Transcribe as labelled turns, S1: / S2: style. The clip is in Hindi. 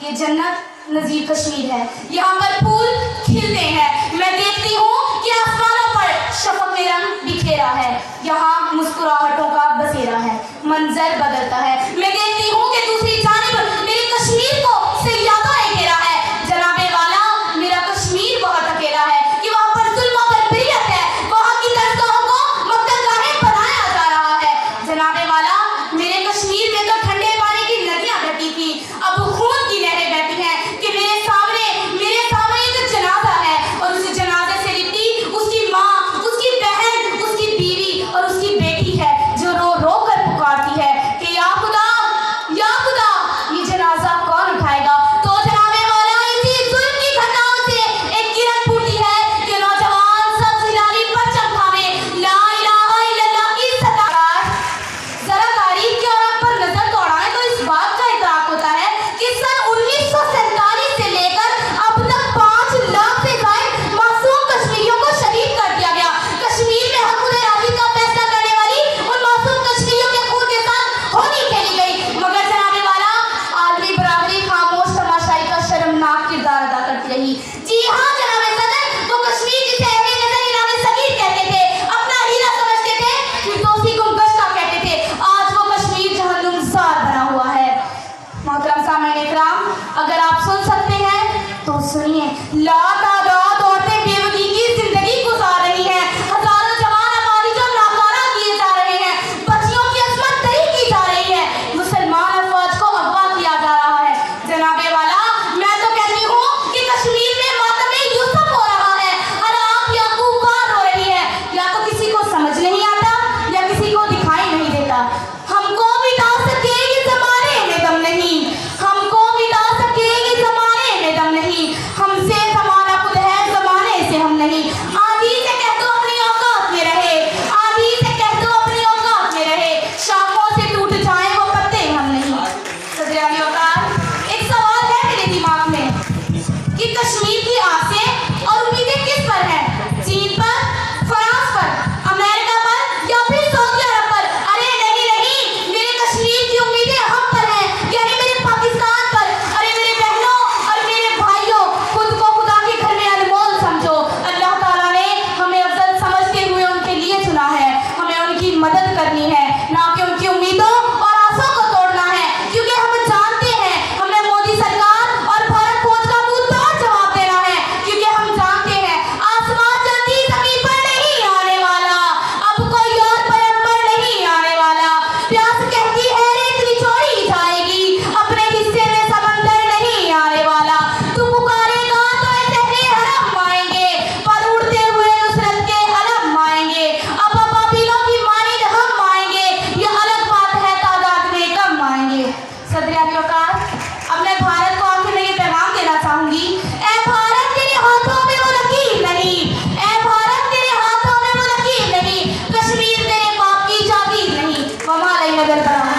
S1: ये जन्नत नजीर कश्मीर है। यहाँ पर फूल खिलते हैं, मैं देखती हूँ कि आसमानों पर शफक में रंग बिखेरा है। यहाँ मुस्कुराहटों का बसेरा है, मंजर बदलता है। मैं देखती हूँ कि दूसरी जानिब मेरे कश्मीर को सैयादा घेरा है। जनाबे वाला मेरा कश्मीर बहुत अकेला है कि वहाँ पर जुल्मों पर बरियत है, वहाँ की दरगाहों को मक्तगाहें बनाया जा रहा है। जनाबे वाला मेरे कश्मीर में तो ठंडे पानी की नदियाँ बहती थी, अब खून की नहरें बहती हैं कि मेरे सामने एक जनाजा है और उस जनाजे से लिपटी उसकी माँ, उसकी बहन, उसकी बीवी और उसकी बेटी है जो रो रो कर पुकारती है कि या खुदा ये जनाजा कौन उठाएगा। तो जनाबे वाला इसी जुल्म की घटनाओं से एक किरण फूटी है कि नौजवान सब हिलाली परचम थामे ला इलाहा इल्लल्लाह की सताहट। जरा तारीख के औरत पर नजर दौड़ाएं तो इस बात का इतराक होता है कि सन 1947 से लेकर अब तक 5 लाख से ज्यादा मासूम कश्मीरियों को शहीद कर दिया गया। कश्मीर में हक खुद-ए-इरादी का फैसला करने वाली उन मासूम कश्मीरियों के खून के साथ होली खेली गई, मगर जनाबे वाला आलमी बराबरी खामोश तमाशाई का शर्मनाक किरदार अदा करती रही। जी हाँ जनाबे सदर, वो कश्मीर जिसे अहले नजर इनामे सगीर कहते थे, अपना हीरा समझते थे, फिरदौसी को गश्ता कहते थे, आज वो कश्मीर जहन्नुमज़ार बना हुआ है। मोहतरम सामईन इकराम, अगर आप सुन सकते हैं तो सुनिए। लातादाद औरतें बेवकूफी की जिंदगी गुजार रही हैं, हजारों जवान अफादी जो नाकारा किए जा रहे हैं, बच्चियों की असमत तरी की जा रही है, मुसलमान अफवाज को अगवा किया जा रहा है। जनाबे वाला मैं तो कहती हूँ कि कश्मीर में मातमे यूसुफ हो रहा है, हर आंख याकूब बार हो रही है। या तो किसी को समझ नहीं आता या किसी को दिखाई नहीं देता। हमको मिटा सके ये जमाने में दम नहीं, हमको मिटा सके ये जमाने में दम नहीं, हमसे जमाना खुद है जमाने से हम नहीं। आदि से कह दो अपनी औकात में रहे, आदि से कह दो अपनी औकात में रहे, शाखों से टूट जाए वो पत्ते हम नहीं। सदर आली औकात, एक सवाल है मेरे दिमाग में कि कश्मीर की आसें और उम्मीदें किस पर हैं? चीन पर, फ्रांस पर, अमेरिका पर या फिर सऊदी अरब पर? अरे नहीं, मेरे कश्मीर की उम्मीदें हम पर हैं, यानी मेरे पाकिस्तान पर। अरे मेरे बहनों और मेरे भाइयों, खुद को खुदा के घर में अनमोल समझो। अल्लाह ताला ने हमें अफजल समझते हुए उनके लिए चुना है, हमें उनकी मदद करनी है, ना कि उनकी उम्मीदों और आशों को तोड़ना है, क्योंकि हम जानते हैं हमें मोदी सरकार और भारत फौज का मुंह तोड़ जवाब देना है, क्योंकि हम जानते हैं आसमान जल्दी जमीन पर नहीं आने वाला, अब कोई और पैगंबर नहीं आने वाला। प्यास कहती है रेत निचोड़ी जाएगी, अपने हिस्से में समंदर नहीं आने वाला। तू पुकारेगा तो ऐसे हरम आएंगे, पर उड़ते हुए नुसरत के अलम आएंगे। अब बाबिलों की मानिंद हम आएंगे, ये अलग बात है तादाद में कम आएंगे। सदर आली औकात, अब मैं भारत को आखिर में ये पैगाम देना चाहूंगी, ऐ भारत तेरे हाथों में वो लकीर नहीं, ऐ भारत तेरे हाथों में वो लकीर नहीं, कश्मीर तेरे बाप की जागीर नहीं। वमा अलैहि नजर बना।